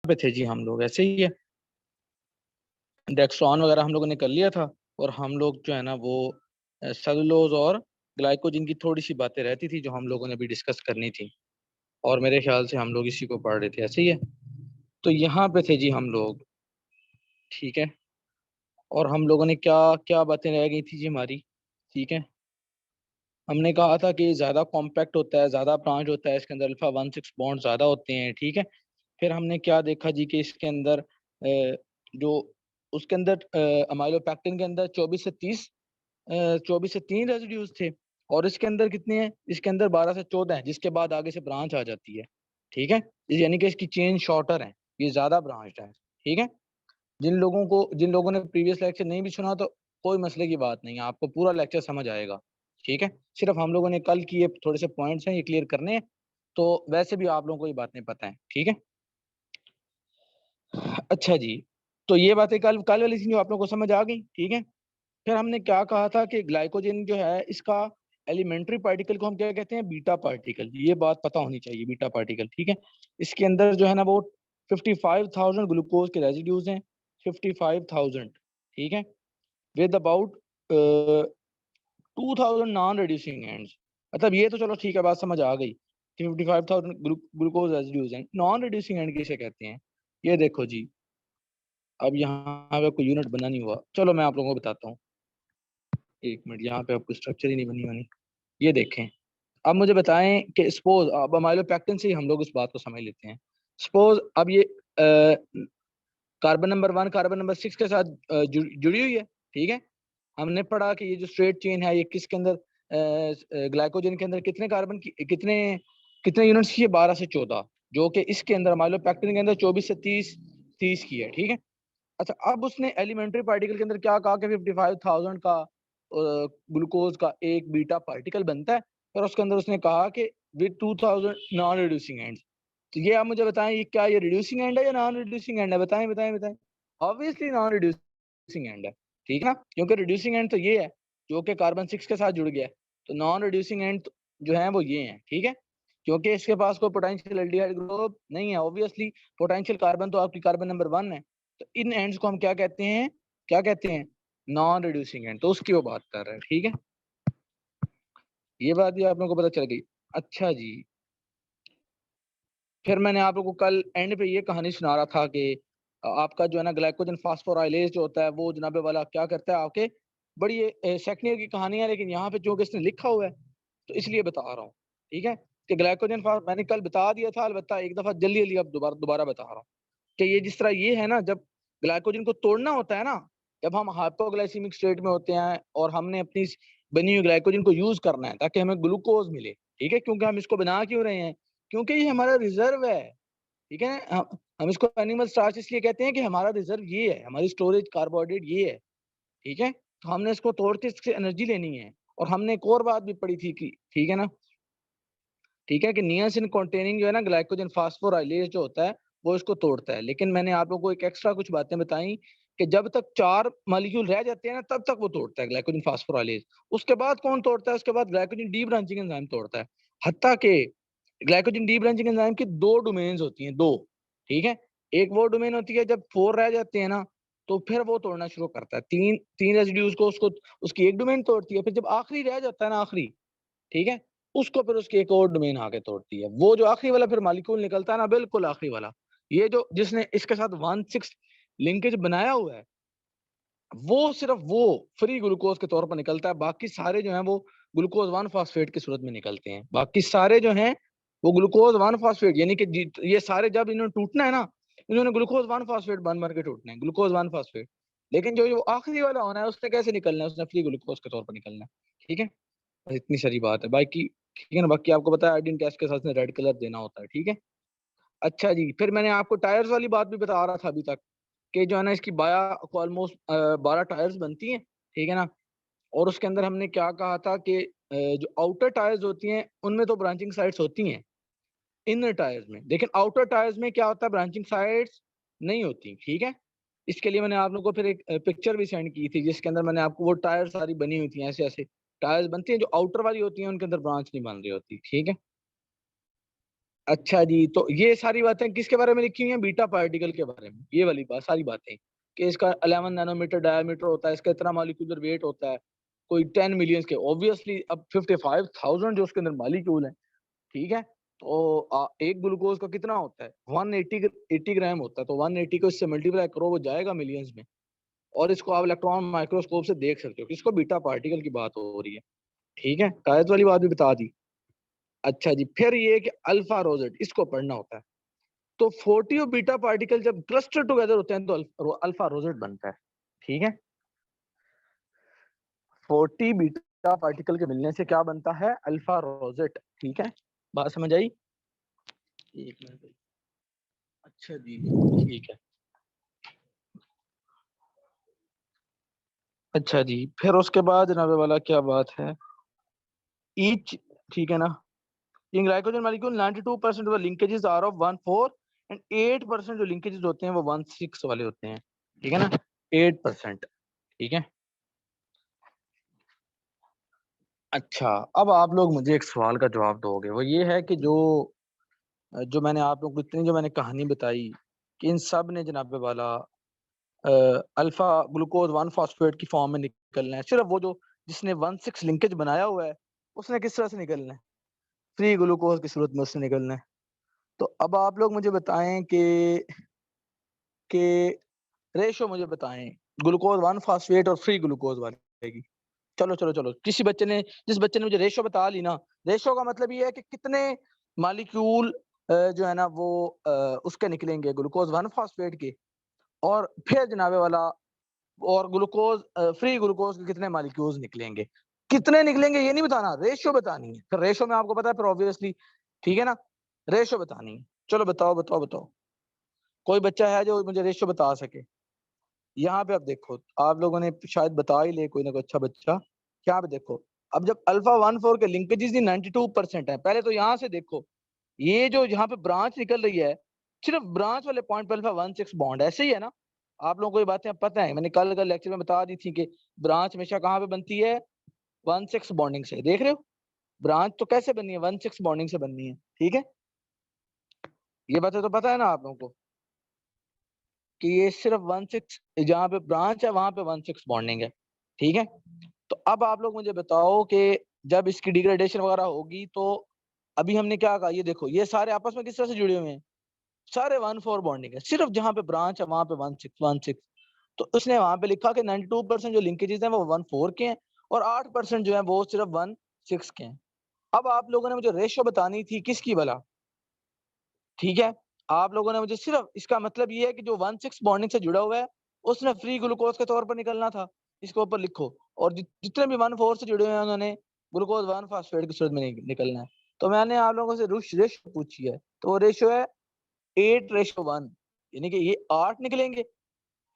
पे थे जी हम लोग, ऐसे ही है। डेक्स्ट्रॉन वगैरह हम लोगों ने कर लिया था, और हम लोग जो है ना वो सेलुलोज और ग्लाइकोजन की थोड़ी सी बातें रहती थी जो हम लोगों ने भी डिस्कस करनी थी, और मेरे ख्याल से हम लोग इसी को पढ़ रहे थे, ऐसे ही है। तो यहाँ पे थे जी हम लोग, ठीक है। और हम लोगों ने क्या क्या बातें रह गई थी जी हमारी, ठीक है। हमने कहा था कि ज़्यादा कॉम्पैक्ट होता है, ज़्यादा ब्रांच होता है, इसके अंदर अल्फा 1 6 बॉन्ड ज़्यादा होते हैं, ठीक है। फिर हमने क्या देखा जी कि इसके अंदर जो उसके अंदर अमाइलोपेक्टिन के अंदर 24 से 3 रेजिड्यूज थे, और इसके अंदर कितने हैं, इसके अंदर 12 से 14 हैं, जिसके बाद आगे से ब्रांच आ जाती है, ठीक है। यानी कि इसकी चेन शॉर्टर है, ये ज्यादा ब्रांच है, ठीक है। जिन लोगों ने प्रीवियस लेक्चर नहीं भी सुना, तो कोई मसले की बात नहीं है, आपको पूरा लेक्चर समझ आएगा, ठीक है। सिर्फ हम लोगों ने कल किए थोड़े से पॉइंट्स हैं, ये क्लियर करने हैं। तो वैसे भी आप लोगों को ये बातें पता है, ठीक है। अच्छा जी, तो ये बातें कल कल वाली थी जो आप लोगों को समझ आ गई, ठीक है। फिर हमने क्या कहा था कि ग्लाइकोजन जो है इसका एलिमेंट्री पार्टिकल को हम क्या कहते हैं, बीटा पार्टिकल, ये बात पता होनी चाहिए, बीटा पार्टिकल, ठीक है। इसके अंदर जो है ना वो 55,000 ग्लूकोज के रेजिड्यूज हैं, 55,000, ठीक है, with about 2,000 non reducing ends. मतलब ये तो चलो ठीक है, बात समझ आ गई कि 55,000 ग्लूकोज रेजिड्यूज हैं, नॉन रिड्यूसिंग एंड किसे कहते हैं। ये देखो जी, अब यहाँ पे कोई यूनिट बना नहीं हुआ, चलो मैं आप लोगों को बताता हूँ। एक मिनट, यहाँ पे आपको स्ट्रक्चर ही नहीं बनी बनी, ये देखें। अब मुझे बताएं कि सपोज अब अमाइलोपेक्टिन से ही हम लोग इस बात को समझ लेते हैं। सपोज अब ये कार्बन नंबर 1 कार्बन नंबर 6 के साथ जुड़ी हुई है, ठीक है। हमने पढ़ा कि ये जो स्ट्रेट चेन है, ये किसके अंदर, ग्लाइकोजन के अंदर कितने कार्बन की कितने कितने यूनिट्स की है, 12 से 14, जो कि इसके अंदर अमाइलोपेक्टिन के अंदर 24 से 30 की है, ठीक है। अच्छा, अब उसने एलिमेंट्री पार्टिकल के अंदर क्या कहा कि 55,000 का ग्लूकोज का एक बीटा पार्टिकल बनता है, और उसके अंदर उसने कहा कि विद 2,000 नॉन रिड्यूसिंग एंड्स। तो ये आप मुझे बताएं, ये क्या, ये रिड्यूसिंग एंड है या नॉन रिड्यूसिंग एंड है, बताएं बताएं बताएं। ऑब्वियसली नॉन रिड्यूसिंग एंड है, ठीक है ना, क्योंकि रिड्यूसिंग एंड तो ये है जो कि कार्बन 6 के साथ जुड़ गया है। तो नॉन रिड्यूसिंग एंड जो है वो ये है, ठीक है, क्योंकि इसके पास कोई पोटेंशियल एल्डिहाइड ग्रुप नहीं है, ऑब्वियसली पोटेंशियल कार्बन तो आपकी कार्बन नंबर 1 है। तो इन एंड्स को हम क्या कहते हैं, क्या कहते हैं, नॉन रिड्यूसिंग एंड, तो उसकी वो बात कर रहे हैं, ठीक है। ये बात भी आप लोगों को पता चल गई। अच्छा जी, फिर मैंने आप लोगों को कल एंड पे ये कहानी सुना रहा था कि आपका जो है ना ग्लाइकोजन फास्फोराइलेज जो होता है वो जनाबे वाला क्या करता है आपके, बड़ी सेकंड ईयर की कहानी है, लेकिन यहाँ पे जो कि इसने लिखा हुआ है तो इसलिए बता रहा हूँ, ठीक है। कि ग्लाइकोजन मैंने कल बता दिया था, अलबत्ता एक दफा जल्दी जल्दी अब दोबारा दोबारा बता रहा हूँ कि ये जिस तरह ये है ना, जब ग्लाइकोजन को तोड़ना होता है ना, जब हम हाइपोग्लाइसीमिक स्टेट में होते हैं और हमने अपनी बनी हुई ग्लाइकोजन को यूज करना है ताकि हमें ग्लूकोज मिले, ठीक है, क्योंकि हम इसको बना क्यों रहे हैं, क्योंकि ये हमारा रिजर्व है, ठीक है। हम इसको एनिमल स्टार्च इसलिए कहते हैं कि हमारा रिजर्व ये है, हमारी स्टोरेज कार्बोहाइड्रेट ये है, ठीक है। तो हमने इसको तोड़ के इससे एनर्जी लेनी है। और हमने एक और बात भी पढ़ी थी कि, ठीक है ना, ठीक है, कि नियासिन कंटेनिंग जो है ना ग्लाइकोजन फास्फोराइलेज जो होता है वो इसको तोड़ता है। लेकिन मैंने आप लोगों को एक एक्स्ट्रा कुछ बातें बताई कि जब तक 4 मॉलिक्यूल रह जाते हैं ना तब तक वो तोड़ता है ग्लाइकोजन फास्फोराइलेज। उसके बाद कौन तोड़ता है, उसके बाद ग्लाइकोजन डी ब्रांचिंग एंजाइम तोड़ता है। हत्ता के ग्लाइकोजन डी ब्रांचिंग एंजाइम की 2 डोमेन्स होती हैं, दो, ठीक है। एक वो डोमेन होती है जब 4 रह जाते हैं ना, तो फिर वो तोड़ना शुरू करता है, तीन तीन रेसिड्यूज को उसको उसकी एक डोमेन तोड़ती है। फिर जब आखिरी रह जाता है ना, आखिरी, ठीक है, उसको फिर उसकी एक और डोमेन आके तोड़ती है। वो जो आखिरी वाला फिर मॉलिक्यूल निकलता है ना, बिल्कुल आखिरी वाला, ये जो जिसने इसके साथ 1 6 लिंकेज बनाया हुआ है, वो सिर्फ वो फ्री ग्लूकोज के तौर पर निकलता है। बाकी सारे जो हैं वो ग्लूकोज 1 फॉस्फेट की सूरत में निकलते हैं। बाकी सारे जो हैं वो ग्लूकोज 1 फॉस्फेट, यानी कि ये सारे जब इन्होंने टूटना है ना, इन्होंने ग्लूकोज 1 फॉस्फेट बन बन के टूटना है, ग्लूकोज 1 फॉस्फेट। लेकिन जो जो आखिरी वाला होना है उसने कैसे निकलना है, उसने फ्री ग्लूकोज के तौर पर निकलना है, ठीक है। बस इतनी सारी बात है बाकी, ठीक है ना। बाकी आपको पता है आयोडीन टेस्ट के साथ में रेड कलर देना होता है, ठीक है। अच्छा जी, फिर मैंने आपको टायर्स वाली बात भी बता रहा था अभी तक कि जो है ना इसकी बाया को ऑलमोस्ट 12 टायर्स बनती हैं, ठीक है ना। और उसके अंदर हमने क्या कहा था कि जो आउटर टायर्स होती हैं उनमें तो ब्रांचिंग साइट्स होती हैं इनर टायर्स में, लेकिन आउटर टायर्स में क्या होता है, ब्रांचिंग साइट्स नहीं होती, ठीक है। इसके लिए मैंने आप लोगों को फिर एक पिक्चर भी सेंड की थी जिसके अंदर मैंने आपको वो टायर सारी बनी हुई थी, ऐसे ऐसे टायर्स बनती हैं जो आउटर वाली होती हैं, उनके अंदर ब्रांच नहीं बन रही होती, ठीक है। अच्छा जी, तो ये सारी बातें किसके बारे में लिखी हुई हैं? बीटा पार्टिकल के बारे में, ये वाली बात, सारी बातें कि इसका 11 नैनोमीटर डायमीटर होता है, इसका इतना मॉलिक्यूलर वेट होता है, कोई 10 मिलियंस के, ऑब्वियसली अब 55,000 जो उसके अंदर मॉलिक्यूल हैं, ठीक है? तो एक ग्लूकोज का कितना होता है? 180 ग्राम होता है, तो 180 को इससे मल्टीप्लाई करो, वो जाएगा मिलियंस में। और इसको आप इलेक्ट्रॉन माइक्रोस्कोप से देख सकते हो, किसको? बीटा पार्टिकल की बात हो रही है, ठीक है? कायद वाली बात भी बता दी। अच्छा जी, फिर ये कि अल्फा रोजेट, इसको पढ़ना होता है। तो 40 बीटा पार्टिकल जब क्लस्टर टुगेदर होते हैं तो अल्फा रोजेट बनता है, ठीक है? 40 बीटा पार्टिकल के मिलने से क्या बनता है? अल्फा रोजेट, ठीक है? बात समझ आई? एक मिनट। अच्छा जी, ठीक है। अच्छा जी, फिर उसके बाद जनाबे वाला क्या बात है? ईच, ठीक है ना? In glycogen molecule 92% of linkages are of 1,4 and 8% जो लिंकेजेस होते हैं वो 1,6 वाले होते हैं, ठीक है ना? 8%, ठीक है? अच्छा, अब आप लोग मुझे एक सवाल का जवाब दोगे, वो ये है कि जो मैंने आप लोग को इतनी जो मैंने कहानी बताई कि इन सब ने जनाबे वाला अल्फा ग्लूकोज 1 फॉस्फेट की फॉर्म में निकलना है, सिर्फ वो जो जिसने 1,6 लिंकेज बनाया हुआ है उसने किस तरह से निकलना है? फ्री ग्लूकोज की सूरत में उससे निकलना है। तो अब आप लोग मुझे बताएं कि रेशो मुझे बताएं ग्लूकोज 1 फॉस्फेट और फ्री ग्लूकोज वाले की। चलो चलो चलो, जिस बच्चे ने मुझे रेशो बता ली ना, रेशो का मतलब ये है कि कितने मालिक्यूल जो है ना वो उसके निकलेंगे ग्लूकोज 1 फॉस्फेट के, और फिर जनाबे वाला और ग्लूकोज फ्री ग्लूकोज के कितने मालिक्यूल्स निकलेंगे। कितने निकलेंगे ये नहीं बताना, रेशियो बतानी है। फिर रेशियो में आपको पता है फिर ऑब्वियसली, ठीक है ना? रेशियो बतानी है। चलो बताओ बताओ बताओ, कोई बच्चा है जो मुझे रेशियो बता सके? यहाँ पे अब देखो, आप लोगों ने शायद बता ही ले कोई ना कोई अच्छा बच्चा। यहाँ पे देखो, अब जब अल्फा 1,4 के लिंकेजेस ही 92% है, पहले तो यहाँ से देखो, ये जो यहाँ पे ब्रांच निकल रही है, सिर्फ ब्रांच वाले पॉइंट पे अल्फा 1,6 बॉन्ड ऐसे ही है ना? आप लोगों को ये बातें अब पता है, मैंने कल लेक्चर में बता दी थी कि ब्रांच हमेशा कहाँ पे बनती है? 1,6 बॉन्डिंग से। देख रहे हो ब्रांच तो कैसे बननी है? 1,6 बॉन्डिंग से बननी है, ठीक है? ये बातें तो पता है ना आप लोगों को कि ये सिर्फ 1,6 जहाँ पे ब्रांच है वहां पे 1,6 बॉन्डिंग है, ठीक है? तो अब आप लोग मुझे बताओ कि जब इसकी डिग्रेडेशन वगैरह होगी तो अभी हमने क्या कहा, ये देखो ये सारे आपस में किस तरह से जुड़े हुए हैं? सारे 1,4 बॉन्डिंग है, सिर्फ जहां पे ब्रांच है वहां पे 1,6 तो उसने वहां पे लिखा कि 92% जो लिंकेजेस हैं वो 1,4 के हैं और 8% जो है वो सिर्फ 1,6 के हैं। अब आप लोगों ने मुझे रेशो बतानी थी किसकी भला, ठीक है? आप लोगों ने मुझे सिर्फ इसका मतलब ये है कि जो 1,6 बॉन्डिंग से जुड़ा हुआ है उसने फ्री ग्लूकोज के तौर पर निकलना था, इसके ऊपर लिखो। और जितने भी 1,4 से जुड़े हुए हैं उन्होंने ग्लूकोज 1 फास्फेट की सूरत में निकलना है। तो मैंने आप लोगों से रेशो पूछी है, तो वो रेशो है 8:1, यानी कि ये 8 निकलेंगे,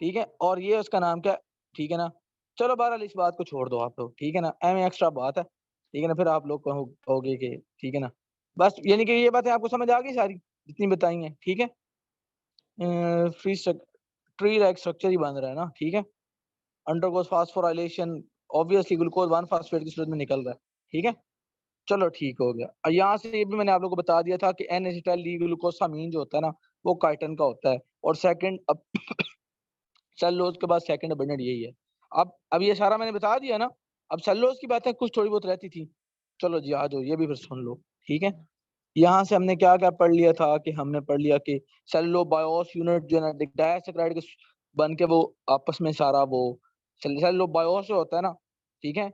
ठीक है? और ये उसका नाम क्या, ठीक है ना? चलो बहरहाल इस बात को छोड़ दो आप लोग, ठीक है ना? एम एक्स्ट्रा बात है, ठीक है ना? फिर आप लोग कहोगे कि ठीक है ना? बस यानी कि ये बातें आपको समझ आ गई सारी जितनी बताई हैं, ठीक है? फ्री ट्री लाइक स्ट्रक्चर ही बन रहा है ना, ठीक है? Undergoes phosphorylation, obviously glucose 1 phosphate की सूरत में निकल रहा है, ठीक है? चलो ठीक हो गया। यहाँ से ये भी मैंने आप लोगों को बता दिया था कि एन एसिटाइल डी ग्लूकोसामीन जो होता है ना वो काइटन का होता है, और सेकंड अब सेलुलोज के बाद सेकंड अबंडेंट यही है। अब ये सारा मैंने बता दिया ना, अब सेलुलोज की बातें कुछ थोड़ी बहुत रहती थी। चलो जी आ जाओ, ये भी फिर सुन लो, ठीक है? यहाँ से हमने क्या क्या पढ़ लिया था कि हमने पढ़ लिया कि सेलुलोबायोस यूनिट जो है ना डाइसैकेराइड के बन के वो आपस में सारा वो सेलुलोबायोस जो होता है ना, ठीक है?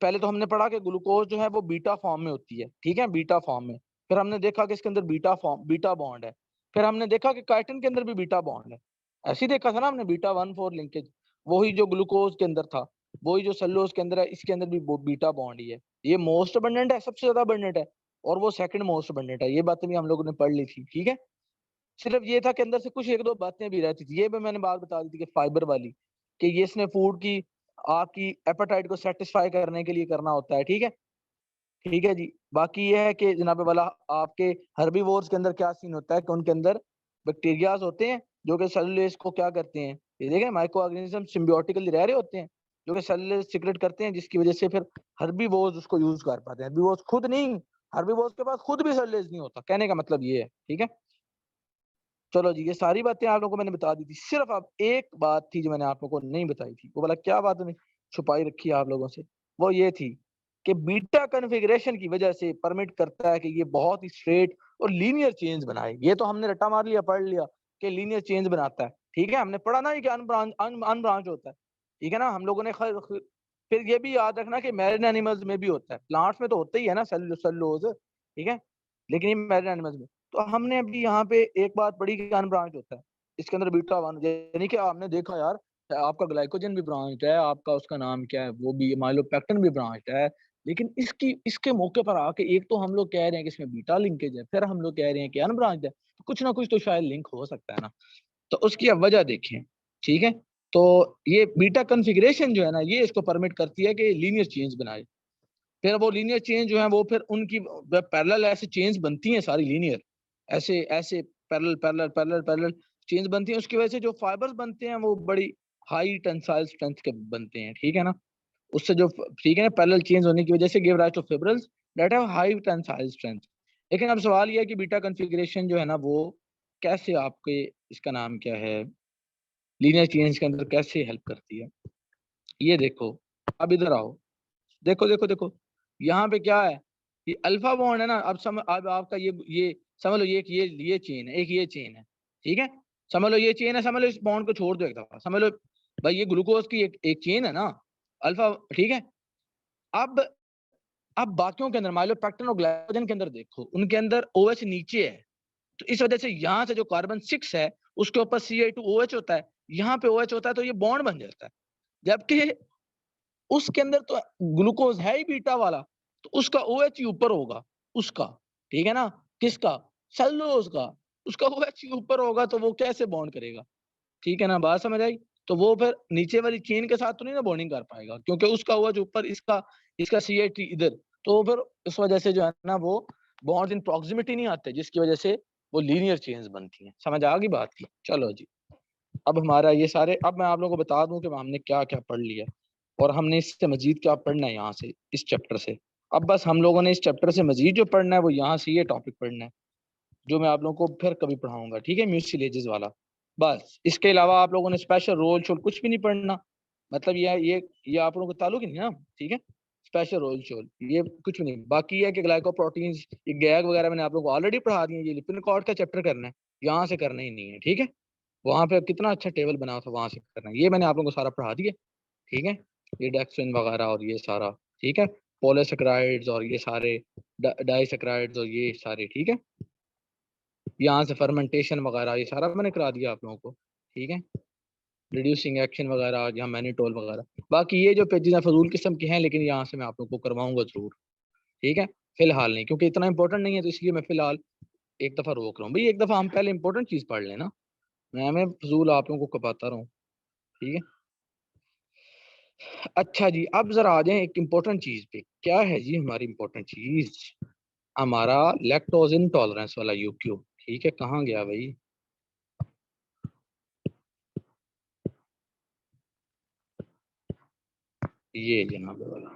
पहले तो हमने पढ़ा कि ग्लूकोज जो है वो बीटा फॉर्म में होती है, ठीक है? बीटा फॉर्म में। फिर हमने देखा कि इसके अंदर बीटा बॉन्ड है। फिर हमने देखा कि काइटिन के अंदर भी बीटा बॉन्ड है। ऐसे ही देखा था ना हमने, बीटा 1,4 लिंकेज, वही जो ग्लूकोज के अंदर था, वही जो सेलुलोज के अंदर है, इसके अंदर भी बीटा बॉन्ड ही है। ये मोस्ट अबंडेंट है, सबसे ज्यादा अबंडेंट है, और वो सेकंड मोस्ट अबंडेंट है। ये बातें भी हम लोगों ने पढ़ ली थी, ठीक है? सिर्फ ये था कि अंदर से कुछ एक दो बातें भी रहती थी, ये भी मैंने बात बता दी थी कि फाइबर वाली, कि ये इसने फूड की आपकी एपेटाइट को सेटिस्फाई करने के लिए करना होता है, ठीक है? ठीक है जी। बाकी ये है कि जनाब वाला आपके हर्बीवोर्स के अंदर क्या सीन होता है कि उनके अंदर बैक्टीरियाज होते हैं जो कि सेलुलोज को क्या करते हैं, ये देखें माइक्रो ऑर्गेनिज्म सिम्बियोटिकली रह रहे होते हैं जो कि सेलुलोज सीक्रेट करते हैं, जिसकी वजह से फिर हर्बीवोर्स उसको यूज कर पाते हैं। हर्बीवोर्स खुद नहीं, हर्बीवोर्स के पास खुद भी सेलुलोज नहीं होता, कहने का मतलब ये है। ठीक है, चलो जी, ये सारी बातें आप लोगों को मैंने बता दी थी। सिर्फ अब एक बात थी जो मैंने आप लोगों को नहीं बताई थी, वो बोला क्या बात मैंने छुपाई रखी है आप लोगों से, वो ये थी कि बीटा कॉन्फ़िगरेशन की वजह से परमिट करता है कि ये बहुत ही स्ट्रेट और लीनियर चेन्स बनाए। ये तो हमने रट्टा मार लिया, पढ़ लिया कि लीनियर चेन्स बनाता है। ठीक है, हमने पढ़ा ना कि अनब्रांच होता है। ठीक है ना, हम लोगों ने फिर ये भी याद रखना कि मैरिन एनिमल्स में भी होता है, प्लांट्स में तो होता ही है ना सेलुलोज। ठीक है, लेकिन ये मैरिन एनिमल्स में, तो हमने अभी यहाँ पे एक बात पढ़ी कि अनब्रांच होता है, इसके अंदर बीटा वन, यानी कि आपने देखा यार, आपका ग्लाइकोजन भी ब्रांच है, आपका उसका नाम क्या है वो भी माइलोपेक्टिन भी ब्रांच है, लेकिन इसके मौके पर आके एक तो हम लोग कह रहे हैं कि इसमें बीटा लिंकेज है, फिर हम लोग कह रहे हैं कि अनब्रांच है, तो कुछ ना कुछ तो शायद लिंक हो सकता है ना। तो उसकी अब वजह देखें। ठीक है, तो ये बीटा कॉन्फ़िगरेशन जो है ना, ये इसको परमिट करती है कि लीनियर चेन्स बनाए। फिर वो लीनियर चेन्स जो है वो फिर उनकी पैरेलल ऐसे चेन्स बनती हैं सारी लीनियर, ऐसे ऐसे parallel parallel parallel parallel chains बनती हैं, उसकी वजह से जो फाइबर्स बनते हैं वो बड़ी हाई टेंसाइल स्ट्रेंथ के बनते हैं। ठीक है ना, उससे जो ठीक है ना, पैरेलल चेन्स होने की वजह से give rise to fibrils that have high tensile strength. लेकिन अब सवाल ये है कि बीटा कॉन्फ़िगरेशन जो है ना वो कैसे आपके, इसका नाम क्या है, लीनियर चेन्स के अंदर कैसे हेल्प करती है। ये देखो, अब इधर आओ, देखो देखो देखो, यहाँ पे क्या है, ये अल्फा बॉन्ड है ना। अब आपका ये समझ लो, ये चेन है, एक ये चेन है। ठीक है, समझ लो ये चेन है, समझ लो इस बॉन्ड को छोड़ दो एक दफा, समझ लो भाई ये ग्लूकोज की एक चेन है ना, अल्फा। ठीक है, अब अब बाकियों के अंदर माइलोपेक्टिन और ग्लाइकोजन के अंदर देखो, उनके अंदर OH नीचे है, तो इस वजह से यहाँ से जो कार्बन 6 है उसके ऊपर Ca2OH होता है, यहाँ पे OH होता है, तो ये बॉन्ड बन जाता है। जबकि उसके अंदर तो ग्लूकोज है ही बीटा वाला, तो उसका OH ही ऊपर होगा उसका। ठीक है ना, किसका, सेलुलोज का, उसका OH ही ऊपर होगा, तो वो कैसे बॉन्ड करेगा। ठीक है ना, बात समझ आई। तो वो फिर नीचे वाली चेन के साथ तो नहीं ना बॉन्डिंग कर पाएगा, क्योंकि उसका OH ऊपर, इसका इसका CH इधर, तो वो फिर इस वजह से जो है ना वो बॉन्ड्स इन प्रॉक्सिमिटी नहीं आते, जिसकी वजह से वो लीनियर चेन्स बनती हैं। समझ आ गई बात की। चलो जी, अब हमारा ये सारे, अब मैं आप लोगों को बता दूं कि हमने क्या क्या पढ़ लिया और हमने इससे मजीद क्या पढ़ना है यहाँ से, इस चैप्टर से। अब बस हम लोगों ने इस चैप्टर से मजीद जो पढ़ना है वो यहाँ से ये टॉपिक पढ़ना है, जो मैं आप लोगों को फिर कभी पढ़ाऊंगा। ठीक है, म्यूसिलेजेस वाला। बस इसके अलावा आप लोगों ने स्पेशल रोल शोल कुछ भी नहीं पढ़ना, मतलब ये आप लोगों को ताल्लुक ही नहीं ना। ठीक है, स्पेशल रोल शोल ये कुछ भी नहीं। बाकी ये है कि ग्लाइकोप्रोटीन्स, ये गैग वगैरह मैंने आप लोगों को ऑलरेडी पढ़ा दिए। ये लिपिड कॉर्ड का चैप्टर करना है, यहाँ से करना ही नहीं है। ठीक है, वहां पे कितना अच्छा टेबल बना था, वहां से करना है, ये मैंने आप लोगों को सारा पढ़ा दिया। ठीक है, ये डेक्सिन वगैरह और ये सारा। ठीक है, पॉलीसेकेराइड्स और ये सारे डाइसेकेराइड्स और ये सारे। ठीक है, यहाँ से फर्मेंटेशन वगैरह ये सारा मैंने करा दिया आप लोगों को। ठीक है, रिड्यूसिंग एक्शन वगैरह, यहाँ मैनिटोल वगैरह। बाकी ये जो पेजेस हैं फजूल किस्म के हैं, लेकिन यहाँ से मैं आप लोगों को करवाऊंगा जरूर। ठीक है, फिलहाल नहीं, क्योंकि इतना इंपॉर्टेंट नहीं है, तो इसलिए मैं फिलहाल एक दफा रोक रहा हूँ। भाई एक दफा हम पहले इंपॉर्टेंट चीज पढ़ लेना, मैं फजूल आप लोगों को कपाता रहा हूँ। ठीक है, अच्छा जी, अब जरा आ जाए एक इम्पोर्टेंट चीज पे। क्या है जी हमारी इम्पोर्टेंट चीज, हमारा लैक्टोज इंटॉलरेंस वाला यूक्यू। ठीक है, कहाँ गया भाई, ये जनाब वाला।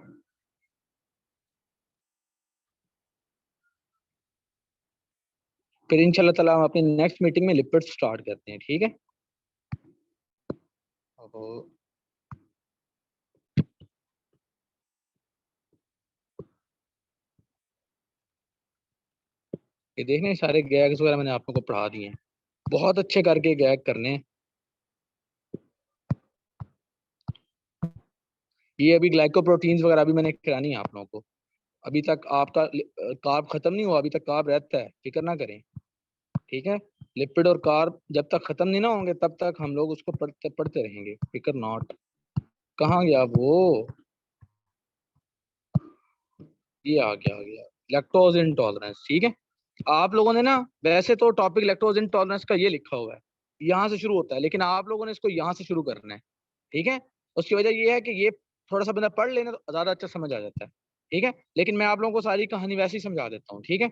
फिर इंशाल्लाह ताला हम अपनी नेक्स्ट मीटिंग में लिपिड स्टार्ट करते हैं। ठीक है, अब ये देखने सारे गैग्स वगैरह मैंने आप लोगों को पढ़ा दिए हैं, बहुत अच्छे करके गैग करने हैं। ये अभी ग्लाइकोप्रोटीन्स वगैरह अभी मैंने करानी है आप लोगों को। अभी तक आपका कार्ब खत्म नहीं हुआ, अभी तक कार्ब रहता है, फिक्र ना करें। ठीक है, लिपिड और कार्ब जब तक खत्म नहीं ना होंगे तब तक हम लोग उसको पढ़ते रहेंगे, फिक्र नॉट। कहाँ गया वो, ये आ गया लैक्टोज इंटॉलरेंस। ठीक है, आप लोगों ने ना, वैसे तो टॉपिक लैक्टोज इंटॉलरेंस का ये लिखा हुआ है, यहाँ से शुरू होता है, लेकिन आप लोगों ने इसको यहाँ से शुरू करना है। ठीक है, उसकी वजह ये है कि ये थोड़ा सा बंदा पढ़ लेना तो ज्यादा अच्छा समझ आ जाता है। ठीक है, लेकिन मैं आप लोगों को सारी कहानी वैसे ही समझा देता हूँ। ठीक है,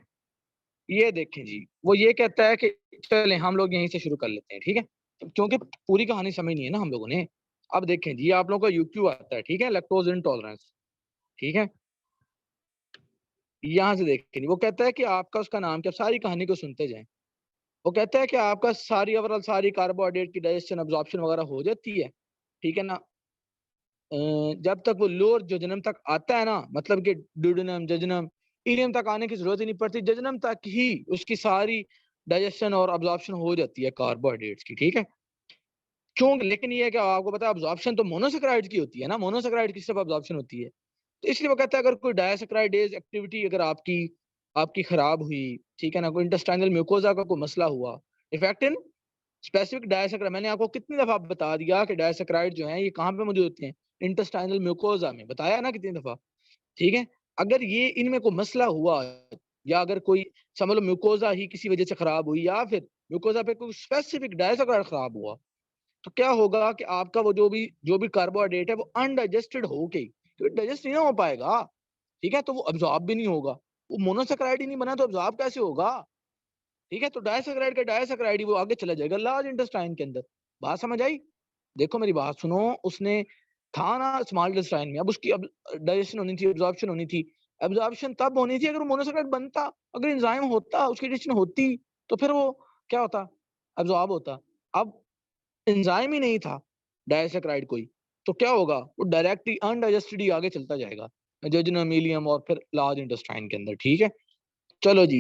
ये देखें जी, वो ये कहता है कि चले हम लोग यहीं से शुरू कर लेते हैं। ठीक है, क्योंकि पूरी कहानी समझनी है ना हम लोगों ने। अब देखें जी, आप लोगों का यूक्यू आता है। ठीक है, लैक्टोज इंटॉलरेंस। ठीक है, यहाँ से देखेंगे, वो कहता है कि आपका उसका नाम क्या, सारी कहानी को सुनते जाएं। वो कहता है कि आपका सारी ओवरऑल सारी कार्बोहाइड्रेट की डाइजेशन अब्जॉर्प्शन वगैरह हो जाती है, ठीक है ना। जब तक वो लोअर जजनम तक आता है ना, मतलब कि ड्यूडेनम, जजनम, इलियम तक आने की जरूरत ही नहीं पड़ती, जजनम तक ही उसकी सारी डाइजेशन और अब्जॉर्प्शन हो जाती है कार्बोहाइड्रेट्स की, ठीक है। क्यों? लेकिन ये है कि आपको पता है अब्जॉर्प्शन तो मोनोसेक्राइड की होती है ना, मोनोसेक्राइड की सिर्फ अब्जॉर्प्शन होती है। तो इसलिए वो कहता है अगर कोई डायसेक्राइडेज एक्टिविटी अगर आपकी आपकी खराब हुई, ठीक है ना, कोई इंटेस्टाइनल म्यूकोजा का कोई मसला हुआ, इफेक्ट इन स्पेसिफिक डायसेक्राइड, मैंने आपको कितनी दफा बता दिया कि डायसेक्राइड जो है ये कहाँ पे मौजूद होते हैं, इंटेस्टाइनल म्यूकोजा में, बताया ना कितनी दफा, ठीक है। अगर ये इनमें कोई मसला हुआ, या अगर कोई समझ लो म्यूकोजा ही किसी वजह से खराब हुई, या फिर म्यूकोजा पे कोई स्पेसिफिक डायसेक्राइड खराब हुआ, तो क्या होगा कि आपका वो जो भी कार्बोहाइड्रेट है वो अनडाइजेस्टेड होके, क्योंकि डाइजेस्ट नहीं ना हो पाएगा, ठीक है, तो वो अब्जॉर्ब भी नहीं होगा। वो मोनोसेक्राइड ही नहीं बना तो अब्जॉर्ब कैसे होगा, ठीक है। तो डायसेक्राइड का डायसेक्राइड ही वो आगे चला जाएगा लार्ज इंटेस्टाइन के अंदर। बात समझ आई? देखो मेरी बात सुनो, उसने था ना स्मॉल इंटेस्टाइन में, अब उसकी अब डाइजेशन होनी थी, अब्जॉर्प्शन होनी थी। अब्जॉर्प्शन तब होनी थी अगर वो मोनोसेक्राइड बनता, अगर एंजाइम होता, उसकी डाइजेशन होती, तो फिर वो क्या होता, अब्जॉर्ब होता। अब एंजाइम ही नहीं था डायसेक्राइड कोई, तो क्या होगा, वो डायरेक्टली अनडाइजेस्टेड ही आगे चलता जाएगा जेजुनम, इलियम और फिर लार्ज इंटेस्टाइन के अंदर, ठीक है। चलो जी,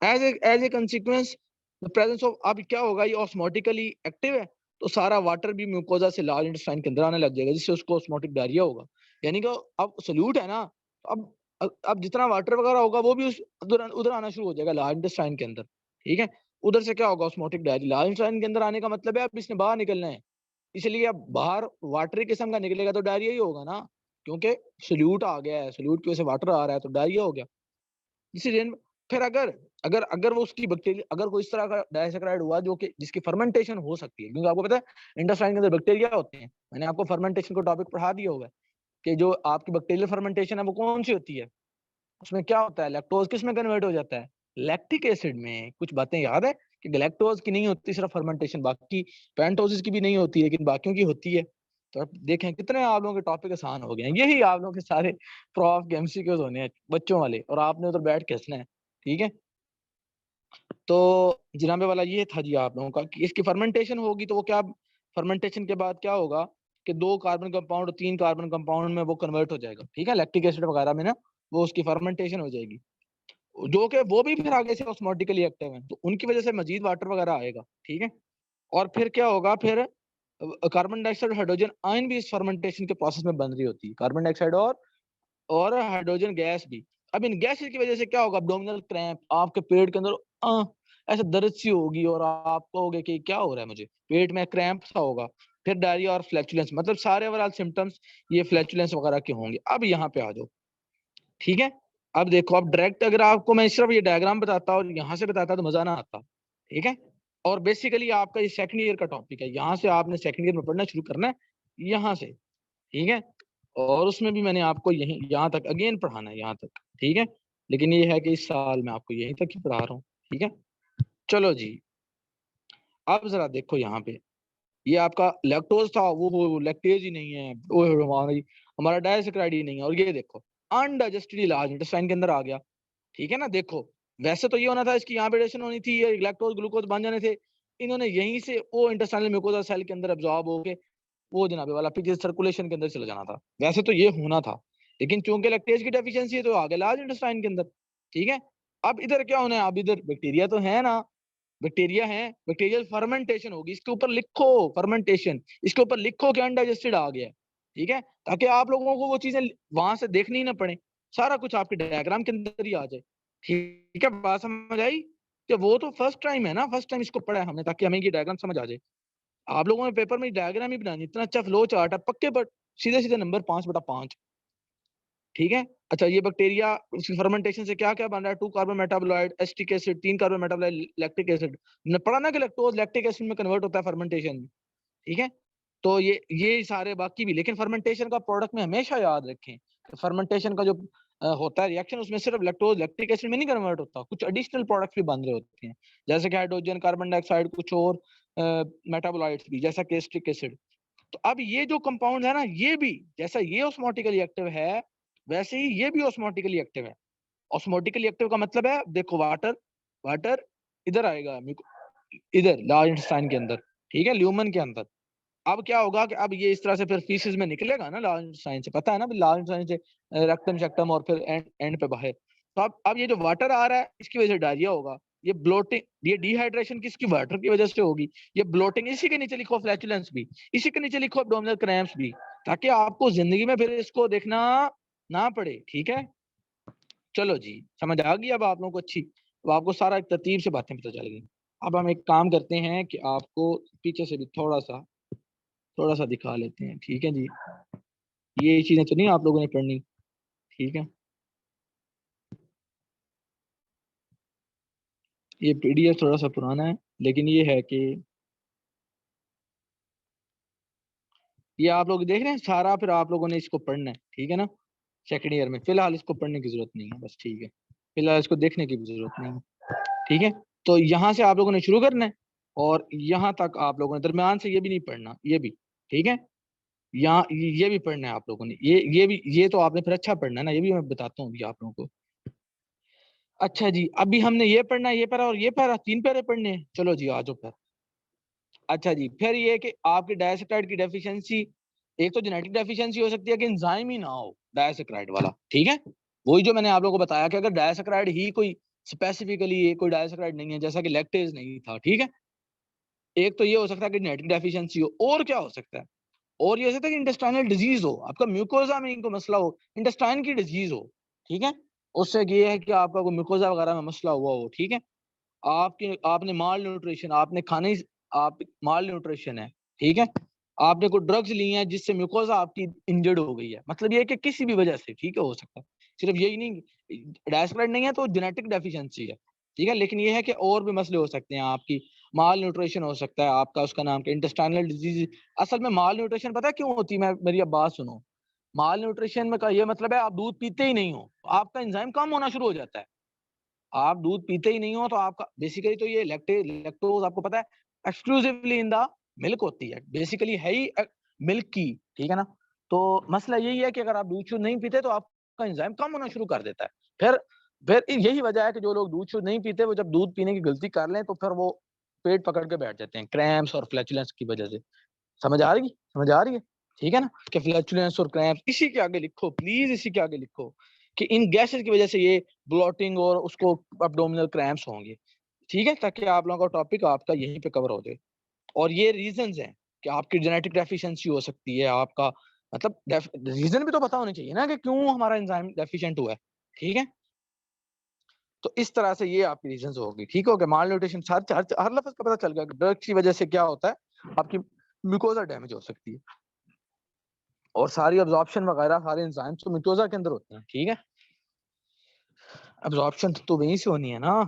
as a consequence the presence of, अब क्या होगा, ये ऑस्मोटिकली एक्टिव है, तो सारा वाटर भी म्यूकोजा से लार्ज इंटेस्टाइन के अंदर आने लग जाएगा, जिससे उसको ऑस्मोटिक डायरिया होगा। यानी कि अब सोल्यूट है ना, अब जितना वाटर वगैरह होगा वो भी उस उधर उधर आना शुरू हो जाएगा लार्ज इंटेस्टाइन के अंदर, ठीक है। उधर से क्या होगा, ऑस्मोटिक डायरिया लार्ज इंटेस्टाइन के अंदर आने का मतलब है अब इसने बाहर निकलना है, इसलिए अब बाहर वाटरी किस्म का निकलेगा तो डायरिया ही होगा ना, क्योंकि सोल्यूट आ गया है, सोल्यूट की वजह से वाटर आ रहा है तो डायरिया हो गया। इसीलिए फिर अगर अगर अगर वो उसकी बैक्टीरिया, अगर कोई इस तरह का डाइसेक्राइड हुआ जो कि जिसकी फर्मेंटेशन हो सकती है, क्योंकि आपको पता है इंटेस्टाइन के अंदर बैक्टीरिया होते हैं, मैंने आपको फर्मेंटेशन को टॉपिक पढ़ा दिया होगा कि जो आपकी बैक्टीरियल फर्मेंटेशन है वो कौन सी होती है, उसमें क्या होता है, लैक्टोज किस में कन्वर्ट हो जाता है, लैक्टिक एसिड में। कुछ बातें याद है कि गैलेक्टोज की नहीं होती सिर्फ फर्मेंटेशन, बाकी पेंटोसिस की भी नहीं होती लेकिन बाकियों की होती है। तो आप देखें कितने आप लोगों के टॉपिक आसान हो गए हैं, यही आप लोगों के सारे प्रॉफ के एमसीक्यूज होने हैं बच्चों वाले, और आपने उधर बैठ के हंसना है, ठीक है। तो जनाबे वाला ये था जी आप लोगों का कि इसकी फर्मेंटेशन होगी तो वो क्या, फर्मेंटेशन के बाद क्या होगा कि 2 कार्बन कंपाउंड और 3 कार्बन कंपाउंड में वो कन्वर्ट हो जाएगा, ठीक है, लैक्टिक एसिड वगैरह में ना, वो उसकी फर्मेंटेशन हो जाएगी, जो कि वो भी फिर आगे से ऑस्मोटिकली एक्टिव है, तो उनकी वजह से मजीद वाटर वगैरह आएगा, ठीक है। और फिर क्या होगा, फिर कार्बन डाइऑक्साइड हाइड्रोजन आयन भी इस फर्मेंटेशन के प्रोसेस में बन रही होती है, कार्बन डाइऑक्साइड और हाइड्रोजन गैस भी। अब इन गैसेस की वजह से क्या होगा, अब्डोमिनल क्रैम्प, आपके पेट के अंदर ऐसे दर्द सी होगी और आप कहोगे कि क्या हो रहा है मुझे, पेट में क्रैम्प सा होगा। फिर डायरिया और फ्लैचुलेंस, मतलब सारे ओवरऑल सिम्टम्स ये फ्लैचुलेंस वगैरह के होंगे। अब यहाँ पे आ जाओ, ठीक है। अब देखो, अब डायरेक्ट अगर आपको मैं सिर्फ ये डायग्राम बताता और यहाँ से बताता तो मजा ना आता, ठीक है। और बेसिकली आपका ये सेकंड ईयर का टॉपिक है, यहाँ से आपने सेकंड ईयर में पढ़ना शुरू करना है, यहाँ से, ठीक है। और उसमें भी मैंने आपको यही यहाँ तक अगेन पढ़ाना है, यहाँ तक, ठीक है। लेकिन ये है कि इस साल मैं आपको यहीं तक ही पढ़ा रहा हूँ, ठीक है। चलो जी, अब जरा देखो यहाँ पे, ये आपका लैक्टोज था, वो लैक्टेज ही नहीं है, वो हमारा डायसेक्राइड ही नहीं है, और ये देखो अनडाइजेस्टेड लार्ज इंटेस्टाइन के अंदर आ गया, ठीक है ना। देखो वैसे तो ये होना था, इसकी यहाँ पे डाइजेशन होनी थी, ये लैक्टोज ग्लूकोज बन जाने थे, इन्होंने यहीं से वो इंटेस्टाइनल म्यूकोजा सेल के अंदर एब्जॉर्ब होके वो जनाबे वाला पीछे सर्कुलेशन के अंदर चला जाना था, वैसे तो ये होना था, लेकिन चूंकि लैक्टेज की डेफिशिएंसी है तो आ गया लार्ज इंटेस्टाइन के अंदर, ठीक है। अब इधर क्या होना है, अब इधर बैक्टीरिया तो है ना, बैक्टीरिया है, बैक्टीरियल फर्मेंटेशन होगी, इसके ऊपर लिखो फर्मेंटेशन, इसके ऊपर लिखो कि अनडाइजेस्टेड आ गया है, ठीक है, ताकि आप लोगों को वो चीजें वहां से देखनी ही ना पड़े, सारा कुछ आपके डायग्राम के अंदर ही आ जाए, ठीक है। बात समझ आई? कि वो तो फर्स्ट टाइम है ना, फर्स्ट टाइम इसको पढ़ा है हमने, ताकि हमें ये डायग्राम समझ आ जाए। आप लोगों ने पेपर में डायग्राम ही बनानी, इतना अच्छा फ्लो चार्ट है पक्के, पर सीधे सीधे नंबर 5/5, ठीक है। अच्छा, ये बैक्टीरिया फर्मेंटेशन से क्या क्या बन रहा है, 2 carbon metabolite acetic acid, 3 carbon metabolite lactic acid, हमने पढ़ा ना कि लैक्टोज लैक्टिक एसिड में कन्वर्ट होता है फर्मेंटेशन में, ठीक है। तो ये सारे बाकी भी, लेकिन फर्मेंटेशन का प्रोडक्ट में हमेशा याद रखें, फर्मेंटेशन का जो होता है रिएक्शन, उसमें सिर्फ लैक्टोज लैक्टिक एसिड में नहीं कन्वर्ट होता, कुछ एडिशनल प्रोडक्ट्स भी बन रहे होते हैं, जैसे कि हाइड्रोजन, कार्बन डाइऑक्साइड, कुछ और मेटाबोलाइट्स भी, जैसा कि एसिटिक एसिड। तो अब ये जो कंपाउंड है ना, ये भी जैसा ये ऑस्मोटिकली एक्टिव है, वैसे ही ये भी ऑस्मोटिकली एक्टिव है, ऑस्मोटिकली एक्टिव का मतलब है, देखो वाटर इधर आएगा, इधर लार्ज इंटेस्टाइन के अंदर, ठीक है, ल्यूमन के अंदर। अब क्या होगा कि अब ये इस तरह से फिर फीसिस में निकलेगा ना, लार्ज इंटेस्टाइन से, पता है ना, लार्ज इंटेस्टाइन से रेक्टम शेक्टम और फिर एंड पे बाहर। तो अब ये जो वाटर आ रहा है इसकी वजह से डायरिया होगा। ये ब्लोटिंग, ये डिहाइड्रेशन किसकी, वाटर की वजह से होगी। ये ब्लोटिंग, इसी के नीचे लिखो फ्लैचुलेंस भी, इसी के नीचे लिखो एब्डोमिनल क्रैम्प्स भी, ताकि आपको जिंदगी में फिर इसको देखना ना पड़े, ठीक है। चलो जी, समझ आ गई अब आप लोगों को अच्छी, तो आपको सारा एक तरतीब से बातें पता चल गई। अब हम एक काम करते हैं कि आपको पीछे से भी थोड़ा सा दिखा लेते हैं, ठीक है जी। ये चीजें तो नहीं आप लोगों ने पढ़नी, ठीक है। ये पीडीएफ थोड़ा सा पुराना है, लेकिन ये है कि ये आप लोग देख रहे हैं सारा, फिर आप लोगों ने इसको पढ़ना है, ठीक है ना। सेकेंड ईयर में फिलहाल इसको पढ़ने की जरूरत नहीं है, बस, ठीक है। फिलहाल इसको देखने की भी जरूरत नहीं है, ठीक है। तो यहाँ से आप लोगों ने शुरू करना है, और यहाँ तक आप लोगों ने, दरम्यान से ये भी नहीं पढ़ना, ये भी, ठीक है। यहाँ ये भी पढ़ना है आप लोगों ने, ये भी, ये तो आपने फिर अच्छा पढ़ना है ना, ये भी मैं बताता हूँ अभी आप लोगों को। अच्छा जी, अभी हमने ये पढ़ना है, ये पढ़ा और ये पढ़ा, 3 पैरे पढ़ने हैं। चलो जी आ जाओ फिर। अच्छा जी, फिर ये कि आपकी डायसेक्राइड की डेफिशिएंसी, एक तो जेनेटिक डेफिशिएंसी हो सकती है कि एंजाइम ही ना हो डायसेक्राइड वाला, ठीक है। वही जो मैंने आप लोगों को बताया कि अगर डायसेक्राइड ही कोई स्पेसिफिकली, ये कोई डायसेक्राइड नहीं है, जैसा कि लैक्टेज नहीं था, ठीक है। एक तो ये हो सकता है कि जेनेटिक डेफिशिएंसी हो, और क्या हो सकता है, और ये हो सकता है कि इंटेस्टाइनल डिजीज हो, आपका म्यूकोजा में इनको मसला हो, इंटेस्टाइन की डिजीज हो, ठीक है। उससे ये है कि आपका कोई म्यूकोजा वगैरह में मसला हुआ हो, ठीक है। आपके आपने माल न्यूट्रिशन, आपने खाने, आप माल न्यूट्रिशन है, ठीक है। आपने कोई ड्रग्स ली हैं जिससे म्यूकोजा आपकी इंजर्ड हो गई है, मतलब ये है कि किसी भी वजह से, ठीक है, हो सकता है। सिर्फ यही नहीं, डायस्क्राइड नहीं है तो जेनेटिक डेफिशिएंसी है, ठीक है। लेकिन ये है कि और भी मसले हो सकते हैं, आपकी माल न्यूट्रिशन हो सकता है, आपका उसका नाम क्या, इंटेस्टाइनल डिजीज। असल में माल न्यूट्रिशन पता है क्यों होती है, मैं मेरी अब बात सुनो। माल न्यूट्रिशन में का ये मतलब है आप दूध पीते ही नहीं हो, आपका एंजाइम कम होना शुरू हो जाता है। आप दूध पीते ही नहीं हो तो आपका बेसिकली तो ये लैक्टोज आपको पता है एक्सक्लूसिवली इन द मिल्क होती है, बेसिकली है ही मिल्क की, ठीक है ना। तो मसला यही है कि अगर आप दूध शुद्ध नहीं पीते तो आपका एंजाइम कम होना शुरू कर देता है। फिर यही वजह है कि जो लोग दूध शुद्ध नहीं पीते वो जब दूध पीने की गलती कर लें तो फिर वो पेट पकड़ के बैठ जाते हैं, क्रैम्प्स और फ्लैचुलेंस की वजह से। समझ आ रही है, ठीक है ना, कि फ्लैचुलेंस और क्रैम्प्स इसी के आगे लिखो, प्लीज इसी के आगे लिखो कि इन गैसेस की वजह से ये ब्लोटिंग और उसको एब्डोमिनल क्रैम्प्स होंगे, ठीक है, ताकि आप लोगों का टॉपिक आपका यहीं पे कवर हो जाए। और ये रीजंस हैं कि आपकी जेनेटिक डेफिशिएंसी हो सकती है, आपका मतलब रीजन भी तो पता होने चाहिए ना कि क्यों हमारा एंजाइम डेफिशिएंट हुआ है, ठीक है। तो इस तरह से ये आपकी रीजंस होगी, ठीक हो गया। माल न्यूट्रिशन, हर लफ्ज का पता चल गया, ड्रग्स की वजह से क्या होता है, आपकी म्यूकोजा डैमेज हो सकती है, और सारी अब्जॉर्प्शन वगैरह सारे एंजाइम्स तो म्यूकोजा के अंदर होते हैं, ठीक है। अब्जॉर्प्शन तो वहीं से होनी है ना।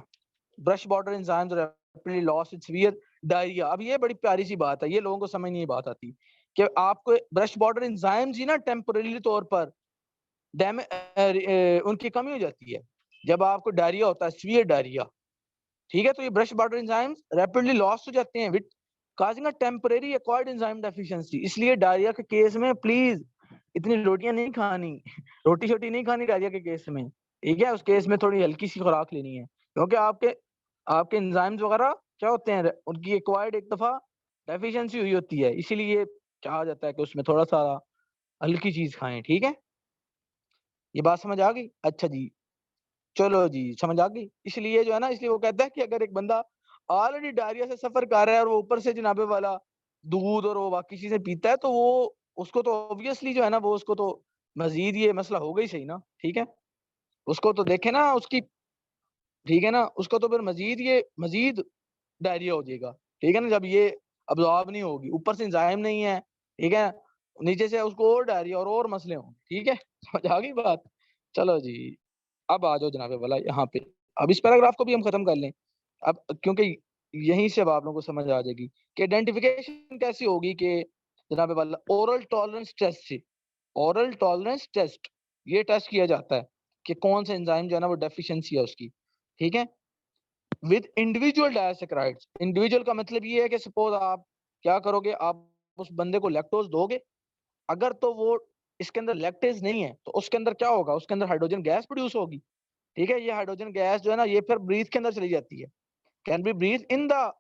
Brush border enzymes rapidly loss in severe diarrhoea. अब ये बड़ी प्यारी सी बात है, ये लोगों को समझ नहीं बात आती कि आपको ब्रश बॉर्डर एंजाइम्स ही ना टेम्पोरेरी तौर पर उनकी कमी हो जाती है जब आपको डायरिया होता है, सीवियर डायरिया, ठीक है। तो ये brush border enzymes rapidly loss हो जाते हैं with causing a temporary acquired enzyme deficiency. इसलिए डायरिया के केस में प्लीज इतनी रोटियां नहीं खानी, रोटी छोटी नहीं खानी डायरिया के केस में, ठीक है। उस केस में थोड़ी हल्की सी खुराक लेनी है, क्योंकि आपके आपके एंजाइम्स वगैरह क्या होते हैं, उनकी एक्वायर्ड एक दफा डेफिशिएंसी हुई होती है, इसीलिए कहा जाता है कि उसमें थोड़ा सा हल्की चीज खाएं, ठीक है। ये बात समझ आ गई? अच्छा जी, चलो जी, समझ आ गई। इसलिए जो है ना, इसलिए वो कहता है कि अगर एक बंदा ऑलरेडी डायरिया से सफर कर रहा है और वो ऊपर से जनाबे वाला दूध और वो बाकी चीजें पीता है, तो वो उसको तो ऑब्वियसली जो है ना, वो उसको तो मजीद ये मसला होगा ही सही ना, ठीक है। उसको तो देखे ना उसकी, ठीक है ना, उसको तो फिर मजीद डायरिया हो जाएगा, ठीक है ना, जब ये अब्जॉर्ब नहीं होगी, ऊपर से एंजाइम नहीं है, ठीक है, नीचे से उसको और डायरिया और मसले होंगे, ठीक है। समझ आ गई बात? चलो जी, अब आ जाओ जनाबे वाला यहाँ पे। अब इस पैराग्राफ को भी हम खत्म कर लें अब, क्योंकि यहीं से अब आप लोगों को समझ आ जाएगी कि आइडेंटिफिकेशन कैसी होगी कि जनाबे वाला ओरल टॉलरेंस टेस्ट से, ओरल टॉलरेंस टेस्ट, ये टेस्ट किया जाता है कि कौन सा एंजाइम जो है ना वो डेफिशिएंसी है उसकी, ठीक है। विद इंडिविजुअल डायसेक्राइड्स, इंडिविजुअल का मतलब ये है कि सपोज आप क्या करोगे, आप उस बंदे को लैक्टोज दोगे, अगर तो वो इसके अंदर लैक्टेज नहीं है तो उसके अंदर क्या होगा, उसके अंदर हाइड्रोजन गैस प्रोड्यूस होगी, ठीक है, ये हाइड्रोजन गैस जो है ना ये फिर ब्रीथ के अंदर चली जाती है, can be breath in the,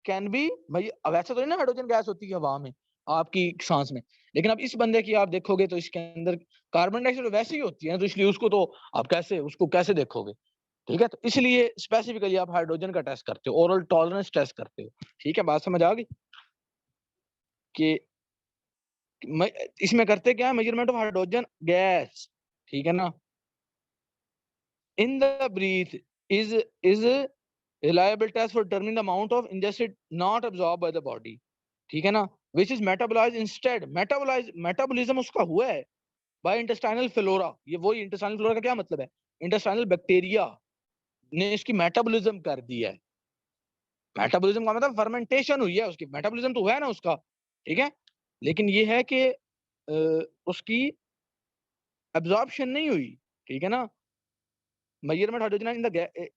can be, भाई वैसे तो नहीं ना हाइड्रोजन गैस होती है हवा में आपकी सांस में, लेकिन अब इस बंदे की आप देखोगे तो इसके अंदर कार्बन डाइऑक्साइड वैसे ही होती है ना, तो इसलिए उसको तो आप कैसे उसको कैसे देखोगे, ठीक है, तो इसलिए स्पेसिफिकली आप हाइड्रोजन का टेस्ट करते हो, ओरल टॉलरेंस टेस्ट करते हो, ठीक है, बात समझ आ गई कि इसमें करते क्या है, मेजरमेंट ऑफ हाइड्रोजन गैस, ठीक है ना, in the breath is reliable test for determining the amount of ingested not absorbed by the body, ठीक है ना, which is metabolized instead, metabolism उसका हुआ है by intestinal flora, ये वही intestinal flora का क्या मतलब है, intestinal bacteria ने इसकी मेटाबॉलिज्म कर दी है, मेटाबॉलिज्म का मतलब फर्मेंटेशन हुई है उसकी, मेटाबॉलिज्म तो हुआ है ना उसका, ठीक है, लेकिन ये है कि उसकी एब्जॉर्प्शन नहीं हुई, ठीक है ना, measurement hydrogen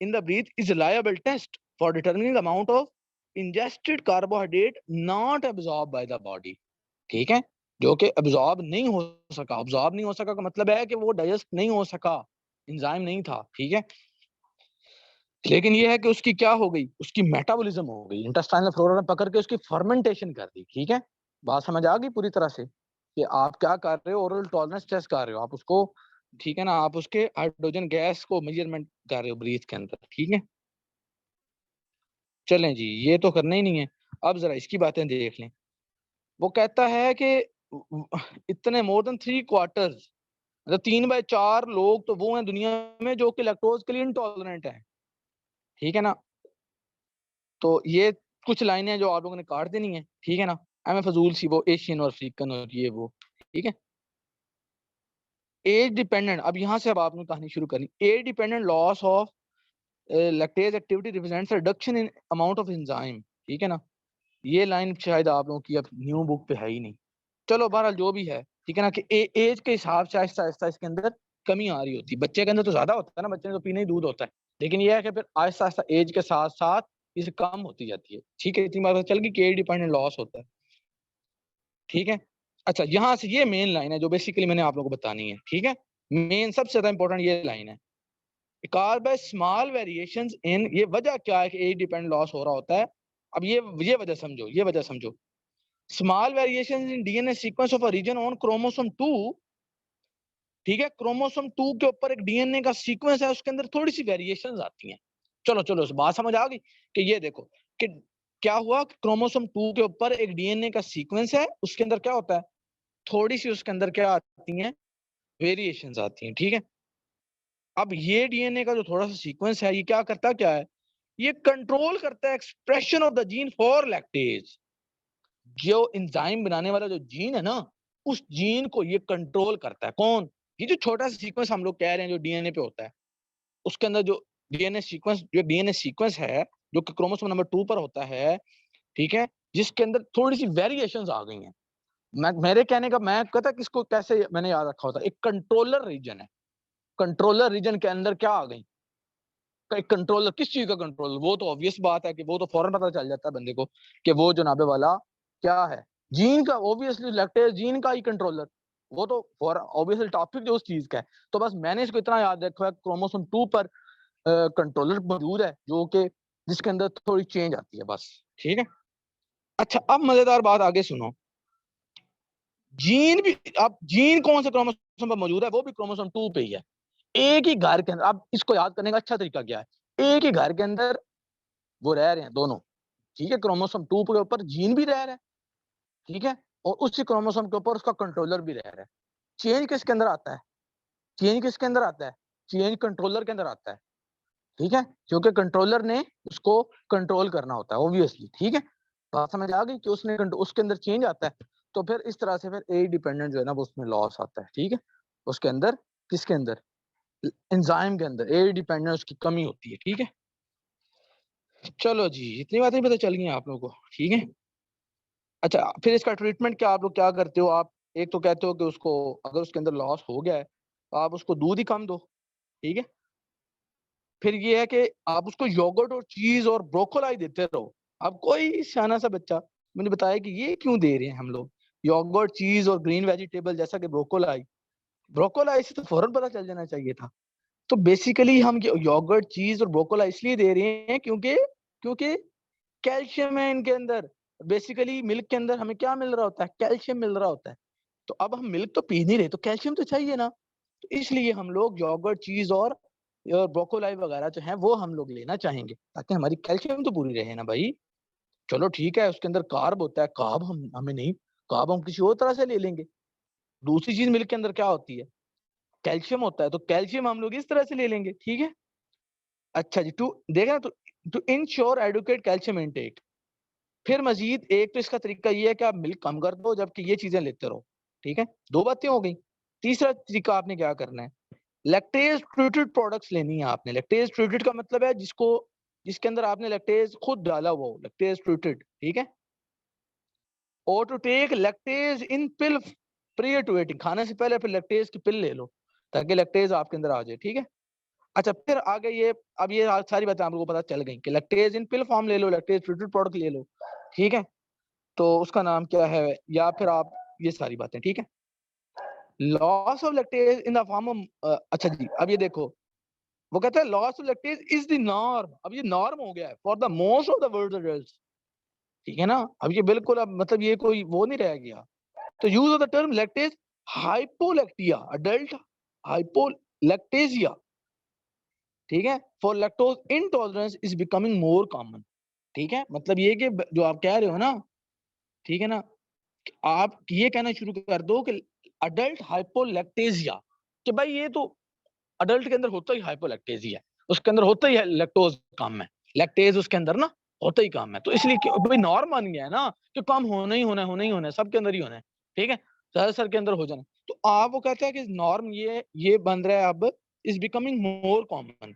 in the breath is reliable test for determining the amount of ingested carbohydrate not absorbed by the body, ठीक है, जो कि absorb नहीं हो सका, absorb नहीं हो सका का मतलब है कि वो डाइजेस्ट नहीं हो सका, एंजाइम नहीं था, ठीक है, लेकिन ये है कि उसकी क्या हो गई, उसकी मेटाबॉलिज्म हो गई, इंटेस्टाइनल फ्लोरा ने पकड़ के उसकी फर्मेंटेशन कर दी, ठीक है, बात समझ आ गई पूरी तरह से कि आप क्या कर रहे हो, ओरल टॉलरेंस टेस्ट कर रहे हो आप उसको, ठीक है ना, आप उसके हाइड्रोजन गैस को मेजरमेंट कर रहे हो ब्रीथ के अंदर, ठीक है, चलें जी, ये तो करना ही नहीं है, अब जरा इसकी बातें देख लें, वो कहता है कि इतने मोर देन 3/4, मतलब 3/4 लोग तो वो हैं दुनिया में जो कि लैक्टोज के लिए इंटॉलरेंट है, ठीक है ना, तो ये कुछ लाइनें जो आप लोगों ने काट देनी है, ठीक है ना, एम फजूल सी, वो एशियन और अफ्रीकन और ये वो, ठीक है, एज डिपेंडेंट, अब यहाँ से अब आपने कहानी शुरू करनी, age dependent loss of lactase activity represents reduction in amount of enzyme, ठीक है ना, ये लाइन शायद आप लोगों की अब न्यू बुक पे है ही नहीं, चलो बहरहाल जो भी है, ठीक है ना, कि एज के हिसाब से आहिस्ता आहिस्ता इसके अंदर कमी आ रही होती है, बच्चे के अंदर तो ज्यादा होता है ना, बच्चे ने तो पीना ही दूध होता है, लेकिन ये है कि फिर आहिस्ता आहिस्ता एज के साथ साथ इसे कम होती जाती है, ठीक है, इतनी बात चल गई कि एज डिपेंडेंट लॉस होता है, ठीक है, अच्छा यहाँ से ये मेन लाइन है जो बेसिकली मैंने आप लोगों को बतानी है, ठीक है, मेन सबसे ज्यादा इंपॉर्टेंट ये लाइन है, caused by small variations in, ये वजह क्या है कि एज डिपेंडेंट लॉस हो रहा होता है, अब ये वजह समझो, ये वजह समझो, small variations in DNA sequence of a region on chromosome 2, ठीक है, क्रोमोसोम 2 के ऊपर एक डीएनए का सीक्वेंस है, उसके अंदर थोड़ी सी वेरिएशंस आती हैं, चलो चलो इस बात समझ आ गई कि ये देखो कि क्या हुआ, क्रोमोसोम 2 के ऊपर एक डीएनए का सीक्वेंस है, उसके अंदर क्या होता है, थोड़ी सी उसके अंदर क्या आती हैं, वेरिएशंस आती हैं, ठीक है, अब ये डीएनए का जो थोड़ा सा सीक्वेंस है ये क्या करता क्या है, ये कंट्रोल करता है expression of the gene for lactase, जो एंजाइम बनाने वाला जो जीन है ना, उस जीन को ये कंट्रोल करता है, कौन, ये जो छोटा सा सीक्वेंस हम लोग कह रहे हैं जो डीएनए पे होता है, उसके अंदर जो डीएनए सीक्वेंस है जो कि क्रोमोसोम नंबर 2 पर होता है, ठीक है, जिसके अंदर थोड़ी सी वेरिएशंस आ गई हैं, मैं मेरे कहने का मैं कहता किसको कैसे मैंने याद रखा होता, एक कंट्रोलर रीजन है, कंट्रोलर रीजन के अंदर क्या आ गई, एक कंट्रोलर, किस चीज का कंट्रोलर, वो तो ऑब्वियस बात है कि वो तो फौरन पता चल जाता है बंदे को कि वो जनाबे वाला क्या है, जीन का, ऑब्वियसली लैक्टेज जीन का ही कंट्रोलर, वो तो फॉर ऑब्वियसली टॉपिक जो उस चीज का है, तो बस मैंने इसको इतना याद रखा है, क्रोमोसोम 2 पर कंट्रोलर मौजूद है जो कि जिसके अंदर थोड़ी चेंज आती है बस, ठीक है, अच्छा अब मजेदार बात आगे सुनो, जीन भी, अब जीन कौन से क्रोमोसोम पर मौजूद है, वो भी क्रोमोसोम 2 पे ही है, एक ही घर के अंदर, अब इसको याद करने का अच्छा तरीका क्या है, एक ही घर के अंदर वो रह रहे हैं दोनों, ठीक है, क्रोमोसोम 2 के ऊपर जीन भी रह रहा है, ठीक है, और उसी क्रोमोसोम के ऊपर उसका कंट्रोलर भी रह रहा है, चेंज किसके अंदर आता है, चेंज किसके अंदर आता है, चेंज कंट्रोलर के अंदर आता है, ठीक है, क्योंकि कंट्रोलर ने उसको कंट्रोल करना होता है ऑब्वियसली, ठीक है, बात समझ आ गई कि उसने उसके अंदर चेंज आता है, तो फिर इस तरह से फिर एज डिपेंडेंट जो है ना वो उसमें लॉस आता है, ठीक है, उसके अंदर, किसके अंदर, एंजाइम के अंदर एज डिपेंडेंट उसकी कमी होती है, ठीक है, चलो जी इतनी बातें पता चल गई आप लोगों को, ठीक है, अच्छा फिर इसका ट्रीटमेंट क्या आप लोग क्या करते हो, आप एक तो कहते हो कि उसको अगर उसके अंदर लॉस हो गया है तो आप उसको दूध ही कम दो, ठीक है, फिर ये है कि आप उसको योगर्ट और चीज और ब्रोकोलाई देते रहो, अब कोई सियाना सा बच्चा मुझे बताया कि ये क्यों दे रहे हैं हम लोग योगर्ट चीज और ग्रीन वेजिटेबल जैसा कि ब्रोकोलाई, ब्रोकोलाई से तो फौरन पता चल जाना चाहिए था तो बेसिकली हम योगर्ट, चीज और ब्रोकोला इसलिए दे रहे हैं क्योंकि क्योंकि कैल्शियम है इनके अंदर। बेसिकली मिल्क के अंदर हमें क्या मिल रहा होता है? कैल्शियम मिल रहा होता है। तो अब हम मिल्क तो पी नहीं रहे, तो कैल्शियम तो चाहिए ना। तो इसलिए हम लोग योगर्ट, चीज और ब्रोकोलाई वगैरह जो है वो हम लोग लेना चाहेंगे, ताकि हमारी कैल्शियम तो पूरी रहे ना भाई। चलो ठीक है, उसके अंदर कार्ब होता है, कार्ब हम हमें नहीं, कार्ब हम किसी और तरह से ले लेंगे। दूसरी चीज मिल्क के अंदर क्या होती है? कैल्शियम होता है, तो कैल्शियम हम लोग इस तरह से ले लेंगे, ठीक है। अच्छा जी, टू देखा तो to ensure adequate calcium intake. फिर मजीद एक तो इसका तरीका ये है कि आप मिल्क कम कर दो जबकि ये चीजें लेते रहो, ठीक है। दो बातें हो गई। तीसरा तरीका आपने क्या करना है? लैक्टेज ट्रीटेड प्रोडक्ट्स लेनी है आपने। लैक्टेज ट्रीटेड का मतलब है जिसके अंदर आपने लैक्टेज खुद डाला हुआ हो, लैक्टेज ट्रीटेड, ठीक है। और to take lactase in pill prior to eating, खाने से पहले फिर लैक्टेज की पिल ले लो ताकि लैक्टेज आपके अंदर आ जाए, ठीक है। अच्छा, फिर आगे ये, अब ये सारी बातें आप लोगों को पता चल गई कि लैक्टेज इन पिल फॉर्म ले लो, लैक्टेज ट्रीटेड प्रोडक्ट ले लो, ठीक है। तो उसका नाम क्या है, या फिर आप ये सारी बातें, ठीक है। Loss of lactase in the form of, अच्छा जी, अब ये देखो, वो कहता है loss of lactase is the norm. अब ये नॉर्म हो गया है for the most of the world adults, ठीक है ना। अब ये बिल्कुल, अब मतलब ये कोई वो नहीं रह गया। तो use of the term lactase hypolactia, adult hypolactasia, ठीक है, for lactose intolerance is becoming more common, ठीक है। मतलब ये कि जो आप कह रहे हो ना, ठीक है ना, आप ये कहना शुरू कर दो कि अडल्ट हाइपोलैक्टेजिया, कि भाई ये तो अडल्ट के अंदर होता ही हाइपोलैक्टेजिया है, उसके अंदर होता ही है लैक्टोज कम है, लैक्टेज उसके अंदर ना होता ही कम है। तो इसलिए भाई नॉर्म बन गया है ना कि कम होना ही होना है, होना ही होना है, सबके अंदर ही होना है, ठीक है, ज्यादातर के अंदर हो जाना। तो आप वो कहते हैं कि नॉर्म ये बन रहा है अब, इज बिकमिंग मोर कॉमन,